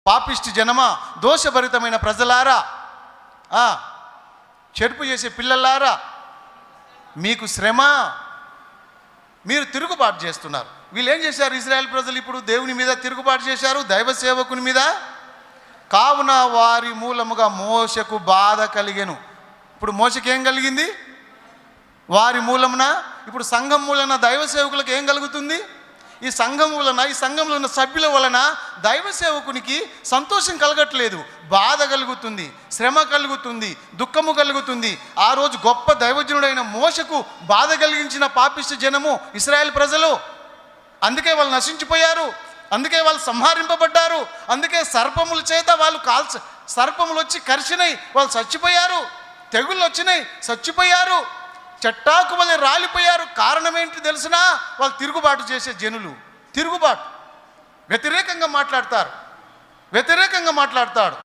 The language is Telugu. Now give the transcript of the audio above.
పాపిష్టి జనమా, దోషభరితమైన ప్రజలారా, చెడుపు చేసే పిల్లలారా, మీకు శ్రమ, మీరు తిరుగుబాటు చేస్తున్నారు. వీళ్ళు ఏం చేశారు? ఇశ్రాయేల్ ప్రజలు ఇప్పుడు దేవుని మీద తిరుగుబాటు చేశారు, దైవ సేవకుని మీద. కావున వారి మూలముగా మోషకు బాధ కలిగెను. ఇప్పుడు మోషకి ఏం కలిగింది? వారి మూలమున, ఇప్పుడు సంఘం మూలన దైవ సేవకులకు ఏం కలుగుతుంది? ఈ సంఘం వలన, ఈ సంఘంలో ఉన్న సభ్యుల వలన దైవ సేవకునికి సంతోషం కలగట్లేదు, బాధ కలుగుతుంది, శ్రమ కలుగుతుంది, దుఃఖము కలుగుతుంది. ఆ రోజు గొప్ప దైవజనుడైన మోషకు బాధ కలిగించిన పాపిష్టి జనము ఇశ్రాయేల్ ప్రజలు. అందుకే వాళ్ళు నశించిపోయారు, అందుకే వాళ్ళు సంహరింపబడ్డారు, అందుకే సర్పముల చేత వాళ్ళు సర్పములు వచ్చి కరిచినాయి, వాళ్ళు చచ్చిపోయారు, తెగుళ్ళు వచ్చినాయి, చచ్చిపోయారు, చెట్టాకు వలె రాలిపోయారు. కారణం ఏంటి తెలిసినా? వాళ్ళు తిరుగుబాటు చేసే జనులు. తిరుగుబాటు, వ్యతిరేకంగా మాట్లాడతారు.